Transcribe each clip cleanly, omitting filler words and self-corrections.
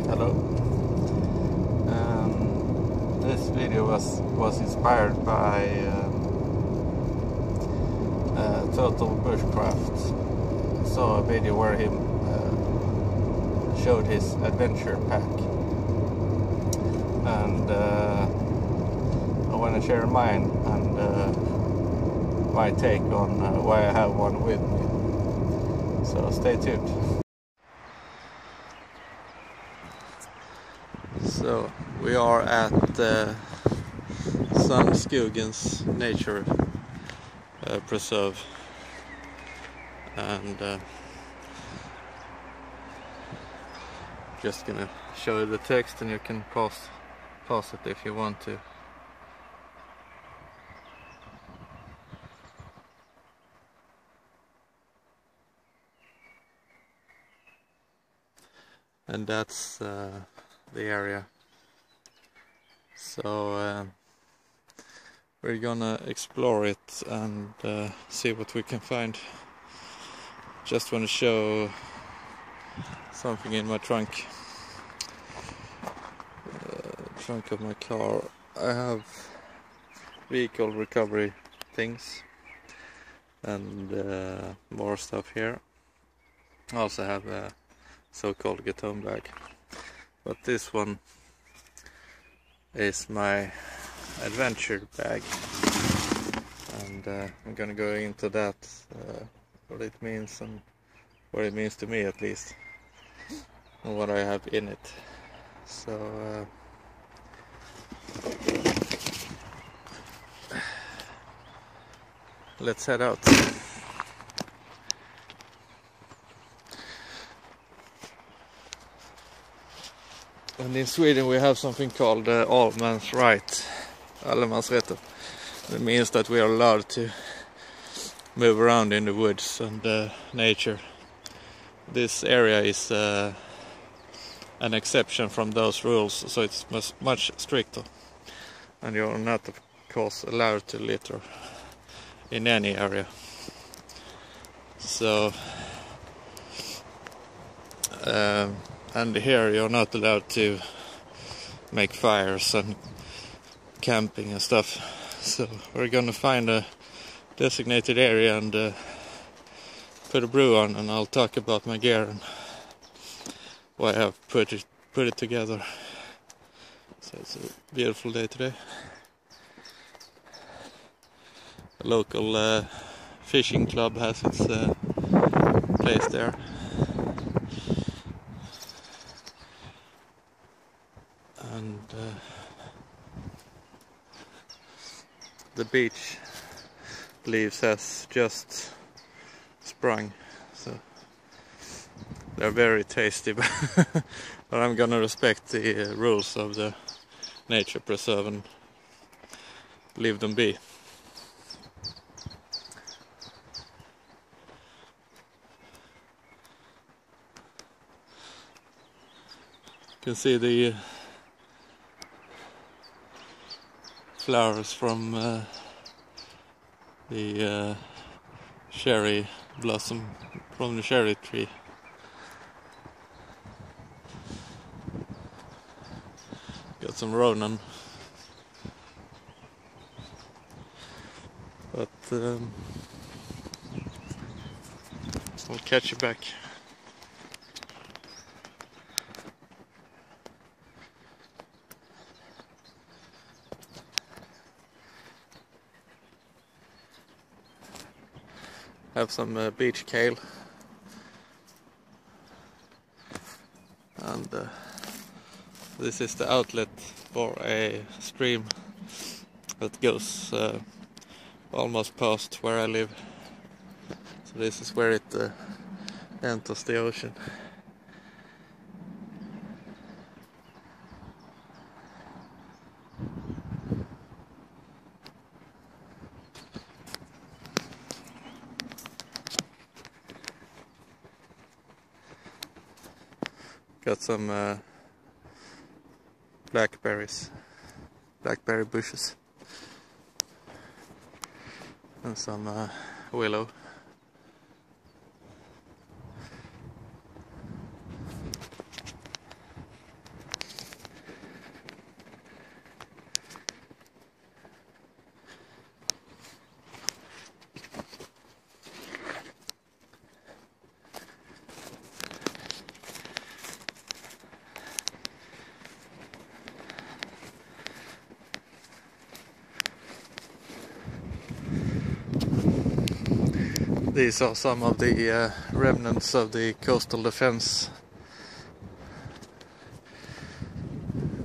Hello. This video was inspired by Turtle Bushcraft. Saw a video where he showed his adventure pack, and I want to share mine and my take on why I have one with me. So stay tuned. So we are at Stensöta's nature preserve, and just gonna show you the text, and you can pause it if you want to. And that's the area. So we're gonna explore it and see what we can find. Just want to show something in my trunk of my car. I have vehicle recovery things and more stuff here. I also have a so-called get-home bag, but this one is my adventure bag, and I'm gonna go into that, what it means and what it means to me at least, and what I have in it. So let's head out. And in Sweden we have something called allmans right, allemansrätten. It means that we are allowed to move around in the woods and nature. This area is an exception from those rules, so it's much stricter. And you're not, of course, allowed to litter in any area. So and here you're not allowed to make fires and camping and stuff. So we're gonna find a designated area and put a brew on, and I'll talk about my gear and why I have put it together. So it's a beautiful day today. A local fishing club has its place there. And the beach leaves has just sprung, so they're very tasty, but I'm gonna respect the rules of the nature preserve and leave them be. You can see the flowers from the cherry blossom from the cherry tree. Got some ronan, but I'll catch you back. Have some beach kale, and this is the outlet for a stream that goes almost past where I live. So this is where it enters the ocean. Got some blackberry bushes, and some willow. These are some of the remnants of the coastal defense.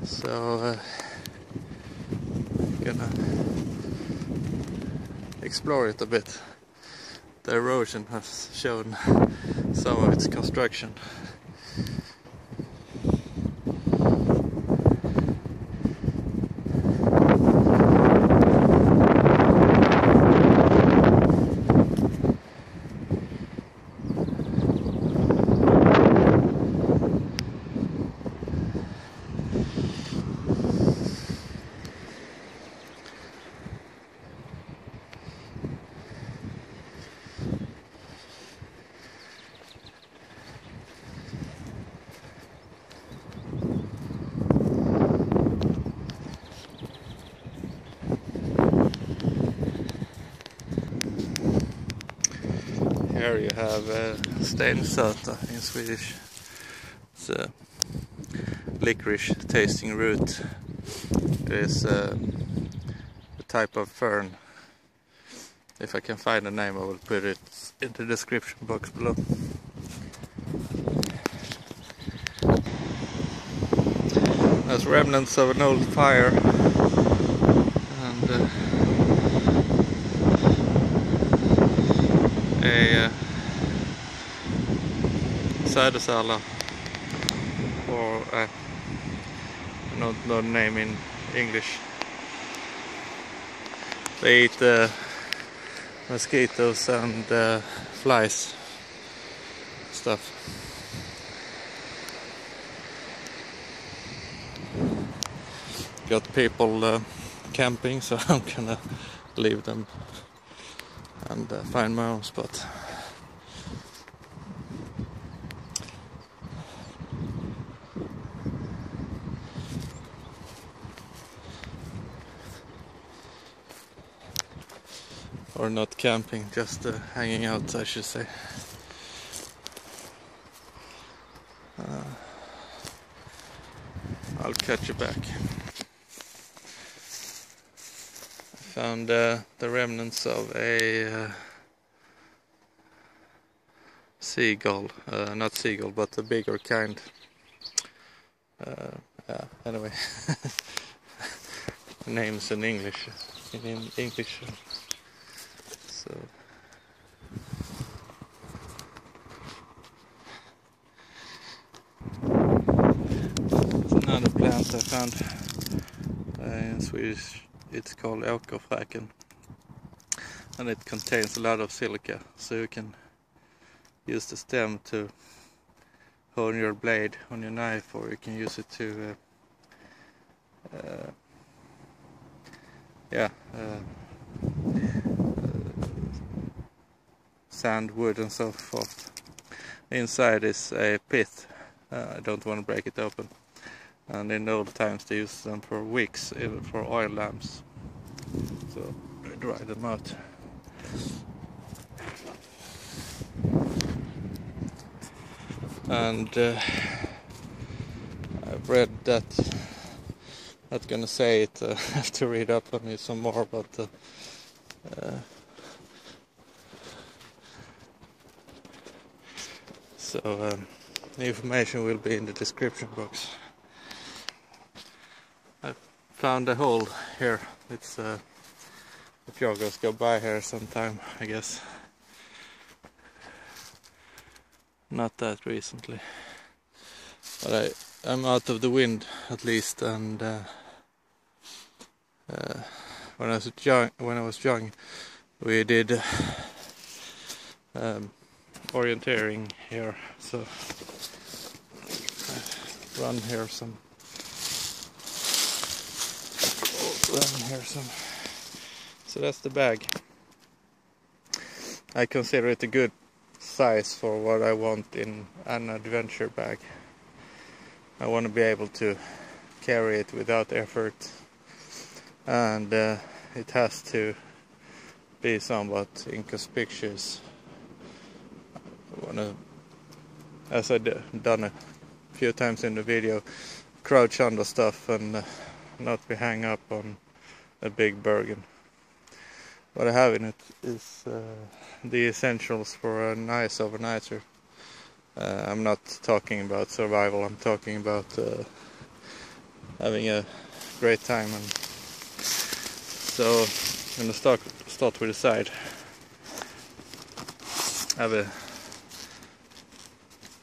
So gonna explore it a bit. The erosion has shown some of its construction. Here you have Stensöta in Swedish. It's a licorice tasting root. It is a type of fern. If I can find the name, I will put it in the description box below. There's remnants of an old fire, and a Sädesärla, or I don't know the name in English. They eat mosquitoes and flies stuff. Got people camping, so I'm gonna leave them and find my own spot. Or not camping, just hanging out, I should say. I'll catch you back. I found the remnants of a seagull, not seagull, but the bigger kind. Yeah, anyway, names in English. In English. So it's another plant I found in Swedish. It's called Åkerfräken, and it contains a lot of silica, so you can use the stem to hone your blade on your knife, or you can use it to sand, wood and so forth. Inside is a pit. I don't want to break it open. And in the old times they used them for wicks, even for oil lamps. So I dry them out. And I've read that, not gonna say it, I have to read up on it some more, but so the information will be in the description box. I found a hole here. It's if joggers go by here sometime, I guess. Not that recently, but I'm out of the wind at least, and when I was young, we did orienteering here, so I run here some. So that's the bag. I consider it a good size for what I want in an adventure bag. I want to be able to carry it without effort, and it has to be somewhat inconspicuous. I want to, as I've done a few times in the video, crouch under stuff and not be hung up on a big bergen. what I have in it is the essentials for a nice overnighter. I'm not talking about survival, I'm talking about having a great time. And so I'm gonna start with the side. Have a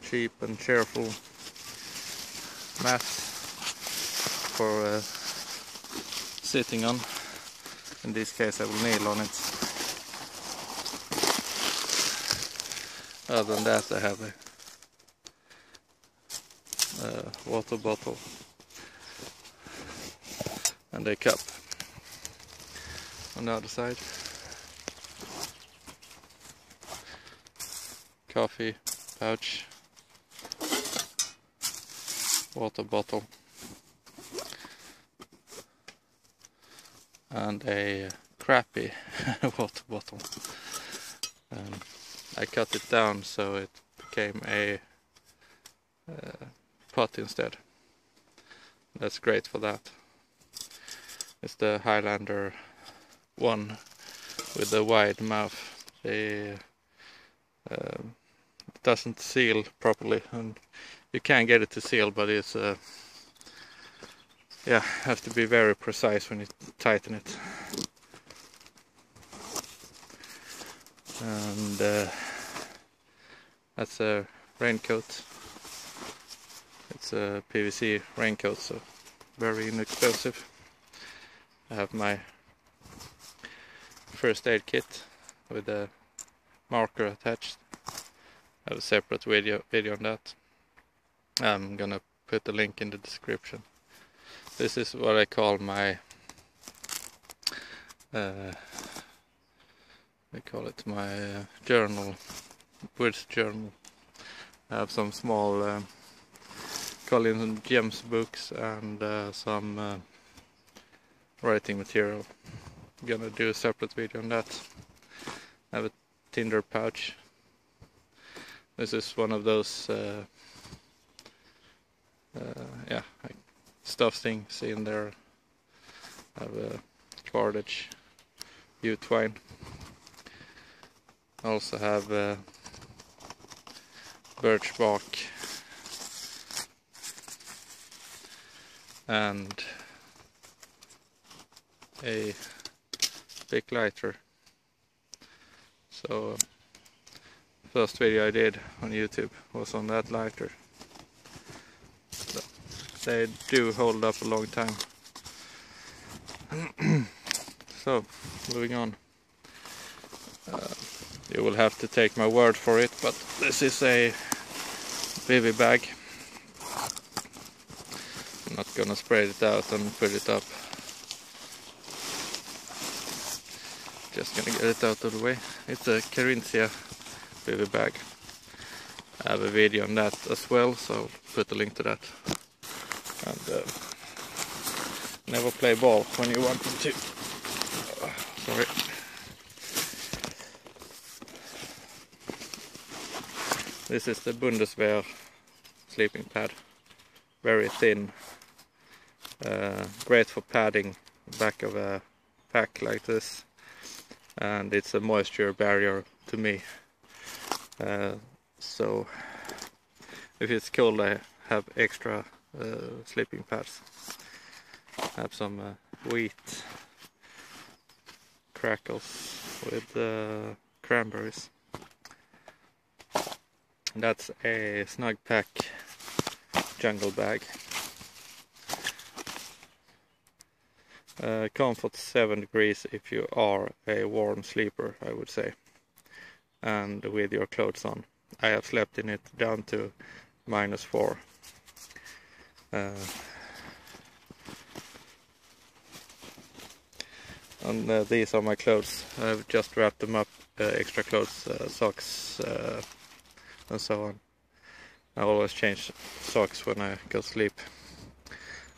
cheap and cheerful mat for sitting on. In this case I will kneel on it. Other than that, I have a water bottle and a cup. On the other side, coffee pouch, water bottle, and a crappy water bottle. I cut it down so it became a pot instead. That's great for that. It's the Highlander one with the wide mouth. It doesn't seal properly, and you can get it to seal, but it's yeah, have to be very precise when you tighten it. And that's a raincoat. It's a PVC raincoat, so very inexpensive. I have my first aid kit with a marker attached. I have a separate video on that. I'm gonna put the link in the description. This is what I call my journal, woods journal. I have some small Collins and Gems books and some writing material. I'm gonna do a separate video on that. I have a tinder pouch. This is one of those yeah, I stuff things in there. I have a cordage, twine. I also have birch bark and a big lighter. So first video I did on YouTube was on that lighter. So they do hold up a long time. So moving on. You will have to take my word for it, but this is a Bivy bag. I'm not gonna spread it out and put it up. Just gonna get it out of the way. It's a Carinthia Bivy bag. I have a video on that as well, so I'll put a link to that. And never play ball when you want to. Sorry. This is the Bundeswehr sleeping pad. Very thin. Great for padding the back of a pack like this. And it's a moisture barrier to me. So if it's cold, I have extra sleeping pads. I have some wheat crackles with cranberries. That's a snug pack jungle bag. Comfort 7 degrees if you are a warm sleeper, I would say, and with your clothes on. I have slept in it down to -4. And these are my clothes. I've just wrapped them up, extra clothes, socks, and so on. I always change socks when I go to sleep.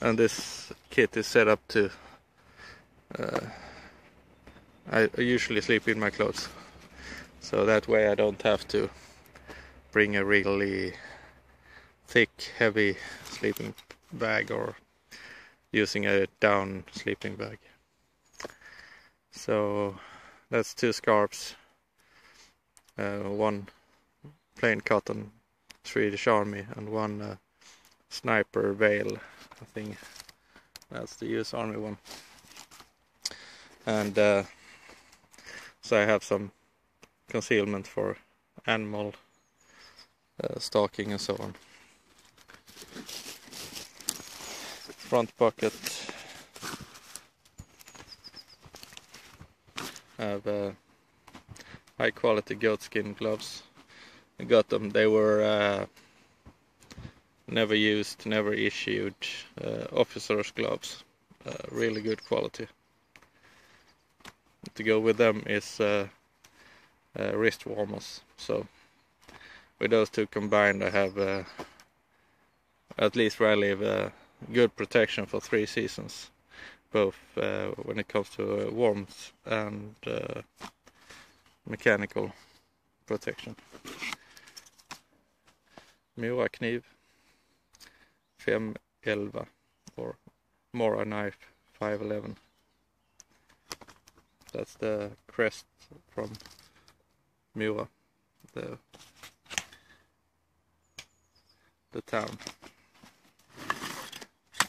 And this kit is set up to I usually sleep in my clothes, so that way I don't have to bring a really thick, heavy sleeping bag or using a down sleeping bag. So That's 2 scarps, one plain cotton Swedish Army and one sniper veil. I think that's the US Army one. And so I have some concealment for animal stalking and so on. Front pocket have high quality goatskin gloves. I got them, they were never used, never issued, officers gloves, really good quality. To go with them is wrist warmers, so with those two combined I have at least really good protection for 3 seasons, both when it comes to warmth and mechanical protection. Mora kniv 511 or Mora knife 511. That's the crest from Mora, the town.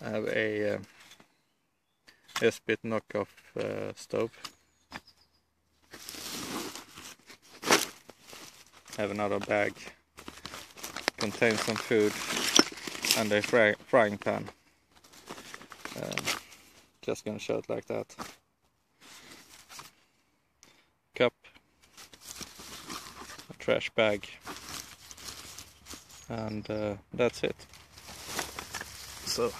I have a S-bit knockoff stove. I have another bag, contains some food and a frying pan. Just gonna show it like that. Cup, a trash bag, and that's it. So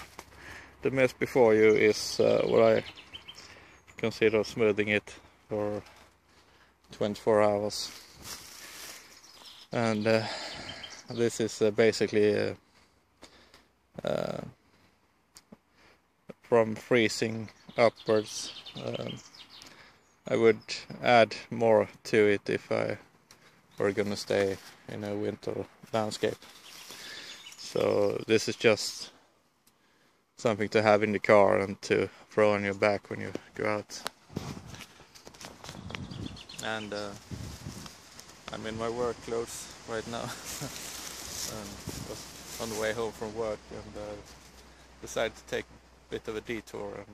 the mess before you is what I consider smoothing it for 24 hours. And this is basically from freezing upwards. I would add more to it if I were gonna stay in a winter landscape. So this is just something to have in the car and to throw on your back when you go out. And I'm in my work clothes right now. And was on the way home from work and decided to take a bit of a detour and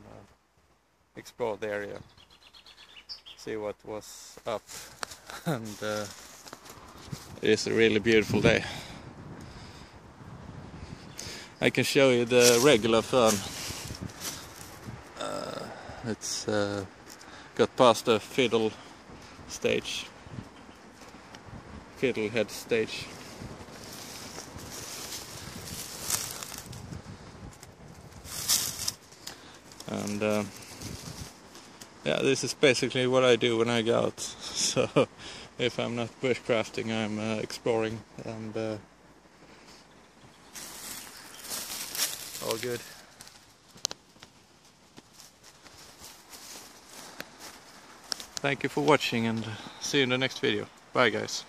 explore the area, see what was up. And it is a really beautiful day. I can show you the regular fern. It's got past the fiddle head stage. And yeah, this is basically what I do when I go out. So if I'm not bushcrafting, I'm exploring, and all good. Thank you for watching and see you in the next video. Bye guys.